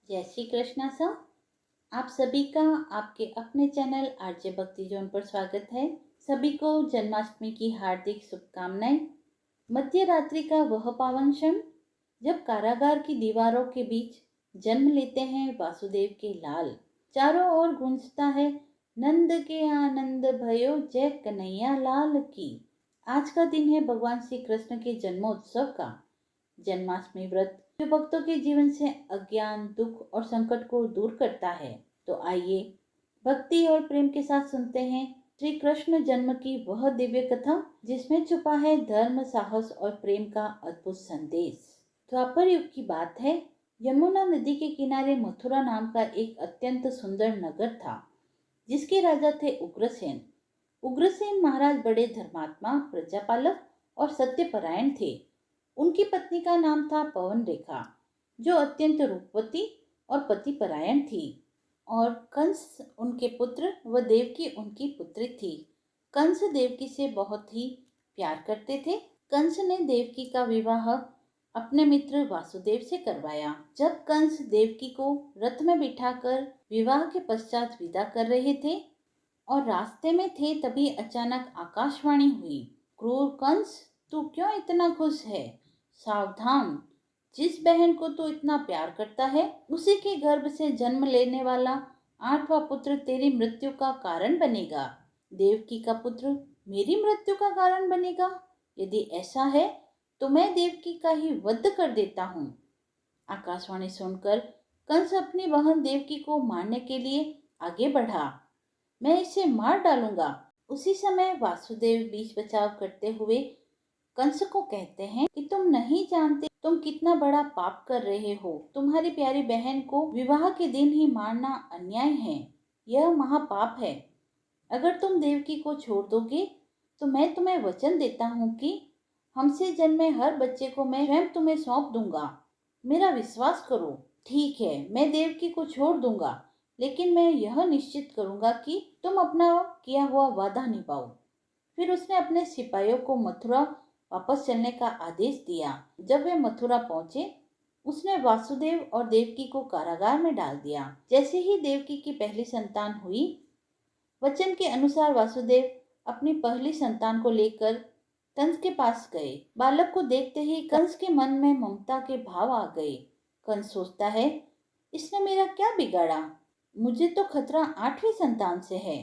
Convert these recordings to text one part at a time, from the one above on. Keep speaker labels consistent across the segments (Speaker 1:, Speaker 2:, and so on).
Speaker 1: जय श्री कृष्णा सर। आप सभी का आपके अपने चैनल आरजे भक्ति जोन पर स्वागत है। सभी को जन्माष्टमी की हार्दिक शुभकामनाएं। मध्य रात्रि का वह पावन क्षण जब कारागार की दीवारों के बीच जन्म लेते हैं वासुदेव के लाल। चारों ओर गूंजता है नंद के आनंद भयो जय कन्हैया लाल की। आज का दिन है भगवान श्री कृष्ण के जन्मोत्सव का। जन्माष्टमी व्रत जो भक्तों के जीवन से अज्ञान, दुख और संकट को दूर करता है। तो आइए भक्ति और प्रेम के साथ सुनते हैं श्री कृष्ण जन्म की वह दिव्य कथा जिसमें छुपा है धर्म, साहस और प्रेम का अद्भुत संदेश। द्वापर युग की बात है। यमुना नदी के किनारे मथुरा नाम का एक अत्यंत सुंदर नगर था जिसके राजा थे उग्रसेन। उग्रसेन महाराज बड़े धर्मात्मा, प्रजापालक और सत्यपरायण थे। उनकी पत्नी का नाम था पवन रेखा जो अत्यंत रूपवती और पतिपरायण थी। और कंस उनके पुत्र व देवकी उनकी पुत्री थी। कंस देवकी से बहुत ही प्यार करते थे। कंस ने देवकी का विवाह अपने मित्र वासुदेव से करवाया। जब कंस देवकी को रथ में बिठाकर विवाह के पश्चात विदा कर रहे थे और रास्ते में थे तभी अचानक आकाशवाणी हुई, क्रूर कंस, तू क्यों इतना खुश है? सावधान, जिस बहन को तू इतना प्यार करता है उसी के गर्भ से जन्म लेने वाला 8वां पुत्र तेरी मृत्यु का कारण बनेगा। देवकी का पुत्र मेरी मृत्यु का कारण बनेगा? यदि ऐसा है तो मैं देवकी का ही वध कर देता हूँ। आकाशवाणी सुनकर कंस अपनी बहन देवकी को मारने के लिए आगे बढ़ा। मैं इसे मार डालूंगा। उसी समय वासुदेव बीच बचाव करते हुए कंस को कहते हैं कि तुम नहीं जानते तुम कितना बड़ा पाप कर रहे हो। तुम्हारी प्यारी बहन को विवाह के दिन ही मारना अन्याय है। यह महापाप है। अगर तुम देवकी को छोड़ दोगे तो मैं तुम्हें वचन देता हूँ कि हमसे जन्मे हर बच्चे को मैं स्वयं तुम्हें सौंप दूंगा। मेरा विश्वास करो। ठीक है, मैं देवकी को छोड़ दूंगा, लेकिन मैं यह निश्चित करूंगा कि तुम अपना किया हुआ वादा निभाओ। फिर उसने अपने सिपाहियों को मथुरा वापस चलने का आदेश दिया। जब वे मथुरा पहुंचे उसने वासुदेव और देवकी को कारागार में डाल दिया। जैसे ही देवकी की पहली संतान हुई, वचन के अनुसार वासुदेव अपनी पहली संतान को लेकर कंस के पास गए। बालक को देखते ही कंस के मन में ममता के भाव आ गए। कंस सोचता है, इसने मेरा क्या बिगाड़ा? मुझे तो खतरा 8वीं संतान से है।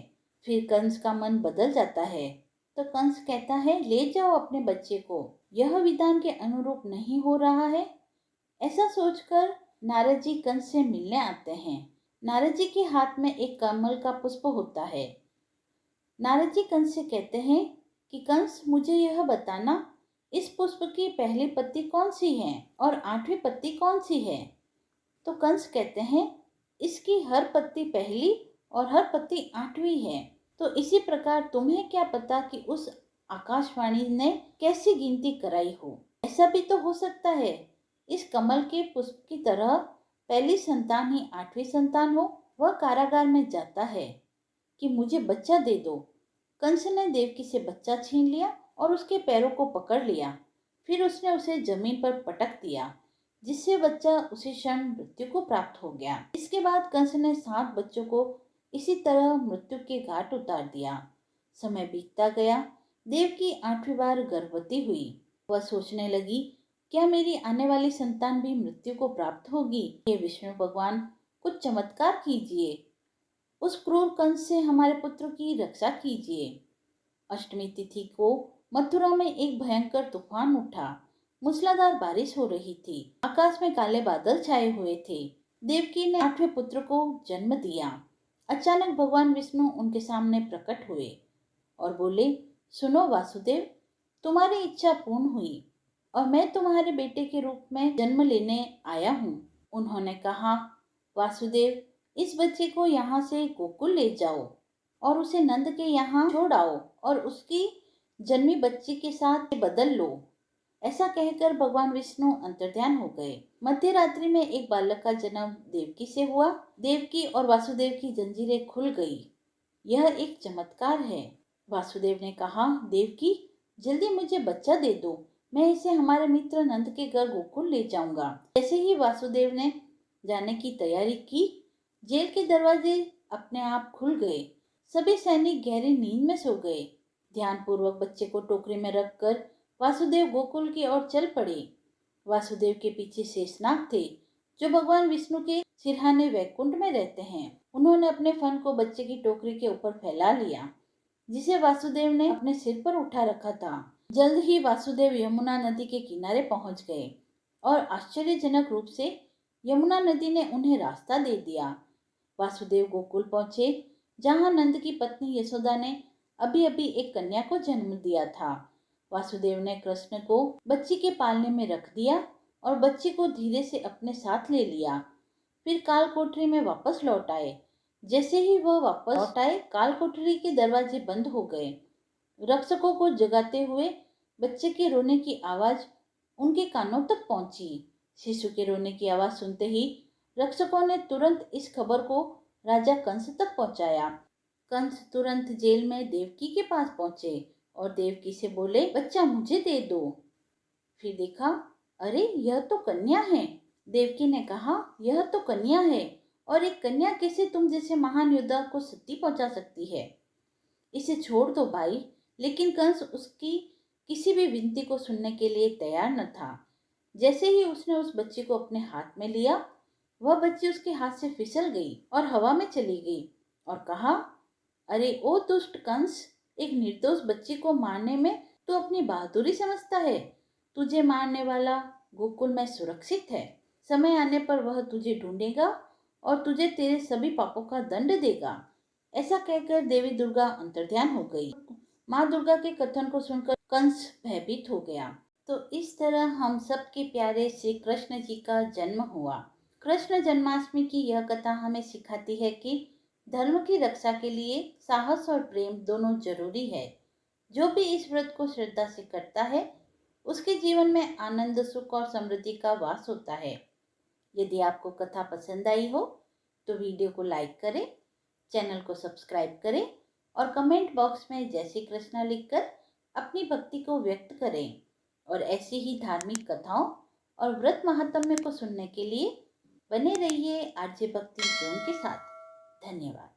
Speaker 1: फिर कंस का मन बदल जाता है तो कंस कहता है, ले जाओ अपने बच्चे को, यह विधान के अनुरूप नहीं हो रहा है। ऐसा सोचकर नारद जी कंस से मिलने आते हैं। नारद जी के हाथ में एक कमल का पुष्प होता है। नारद जी कंस से कहते हैं कि कंस, मुझे यह बताना, इस पुष्प की पहली पत्ती कौन सी है और 8वीं पत्ती कौन सी है? तो कंस कहते हैं, इसकी हर पत्ती पहली और हर पत्ती 8वीं है। तो इसी प्रकार तुम्हें क्या पता कि उस आकाशवाणी ने कैसी गिनती कराई हो? ऐसा भी तो हो सकता है इस कमल के पुष्प की तरह पहली संतान ही 8वीं संतान हो। वह कारागार में जाता है कि मुझे बच्चा दे दो। कंस ने देवकी से बच्चा छीन लिया और उसके पैरों को पकड़ लिया। फिर उसने उसे जमीन पर पटक दिया जिससे बच्चा उसी क्षण मृत्यु को प्राप्त हो गया। इसके बाद कंस ने 7 बच्चों को इसी तरह मृत्यु के घाट उतार दिया। समय बीतता गया। देवकी 8वीं बार गर्भवती हुई। वह सोचने लगी, क्या मेरी आने वाली संतान भी मृत्यु को प्राप्त होगी? हे विष्णु भगवान, कुछ चमत्कार कीजिए। उस क्रूर कंस से हमारे पुत्र की रक्षा कीजिए। अष्टमी तिथि को मथुरा में एक भयंकर तूफान उठा। मूसलाधार बारिश हो रही थी। आकाश में काले बादल छाए हुए थे। देवकी ने 8वें पुत्र को जन्म दिया। अचानक भगवान विष्णु उनके सामने प्रकट हुए और बोले, सुनो वासुदेव, तुम्हारी इच्छा पूर्ण हुई और मैं तुम्हारे बेटे के रूप में जन्म लेने आया हूँ। उन्होंने कहा, वासुदेव, इस बच्चे को यहाँ से गोकुल ले जाओ और उसे नंद के यहाँ छोड़ आओ और उसकी जन्मी बच्ची के साथ बदल लो। ऐसा कहकर भगवान विष्णु अंतर्ध्यान हो गए। मध्य रात्रि में एक बालक का जन्म देवकी से हुआ। देवकी और वासुदेव की जंजीरें खुल गई। यह एक चमत्कार है। वासुदेव ने कहा, देवकी, जल्दी मुझे बच्चा दे दो, मैं इसे हमारे मित्र नंद के घर गोकुल ले जाऊंगा। जैसे ही वासुदेव ने जाने की तैयारी की। जेल के दरवाजे अपने आप खुल गए। सभी सैनिक गहरी नींद में सो गए। ध्यानपूर्वक बच्चे को टोकरी में रखकर वासुदेव गोकुल की ओर चल पड़े। वासुदेव के पीछे शेषनाग थे, जो भगवान विष्णु के सिरहाने वैकुंठ में रहते हैं। उन्होंने अपने फन को बच्चे की टोकरी के ऊपर फैला लिया, जिसे वासुदेव ने अपने सिर पर उठा रखा था। जल्द ही वासुदेव यमुना नदी के किनारे पहुंच गए और आश्चर्यजनक रूप से यमुना नदी ने उन्हें रास्ता दे दिया। वासुदेव गोकुल पहुंचे, जहां नंद की पत्नी यशोदा ने अभी अभी एक कन्या को जन्म दिया था। वासुदेव ने कृष्ण को बच्ची के पालने में रख दिया और बच्ची को धीरे से अपने साथ ले लिया। फिर काल कोठरी में वापस लौट आए। जैसे ही वह वापस लौट आए, काल कोठरी के दरवाजे बंद हो गए। रक्षकों को जगाते हुए बच्चे के रोने की आवाज उनके कानों तक पहुंची। शिशु के रोने की आवाज सुनते ही रक्षकों ने तुरंत इस खबर को राजा कंस तक पहुंचाया। कंस तुरंत जेल में देवकी के पास पहुंचे और देवकी से बोले, बच्चा मुझे दे दो। फिर देखा, अरे यह तो कन्या है। देवकी ने कहा, यह तो कन्या है, और एक कन्या कैसे तुम जैसे महान योद्धा को क्षति पहुंचा सकती है। इसे छोड़ दो भाई। लेकिन कंस उसकी किसी भी विनती को सुनने के लिए तैयार न था। जैसे ही उसने उस बच्ची को अपने हाथ में लिया, वह बच्ची उसके हाथ से फिसल गई और हवा में चली गई और कहा, अरे ओ दुष्ट कंस, एक निर्दोष बच्ची को मारने में तू अपनी बहादुरी समझता है। तुझे मारने वाला गोकुल में सुरक्षित है। समय आने पर वह तुझे ढूंढेगा और तुझे तेरे सभी पापों का दंड देगा। ऐसा कहकर देवी दुर्गा अंतर्ध्यान हो गई। माँ दुर्गा के कथन को सुनकर कंस भयभीत हो गया। तो इस तरह हम सबके प्यारे श्री कृष्ण जी का जन्म हुआ। कृष्ण जन्माष्टमी की यह कथा हमें सिखाती है कि धर्म की रक्षा के लिए साहस और प्रेम दोनों जरूरी है। जो भी इस व्रत को श्रद्धा से करता है, उसके जीवन में आनंद, सुख और समृद्धि का वास होता है। यदि आपको कथा पसंद आई हो तो वीडियो को लाइक करें, चैनल को सब्सक्राइब करें और कमेंट बॉक्स में जय श्री कृष्ण लिखकर अपनी भक्ति को व्यक्त करें। और ऐसी ही धार्मिक कथाओं और व्रत महात्म्य को सुनने के लिए बने रहिए आरजे भक्ति जोन के साथ। धन्यवाद।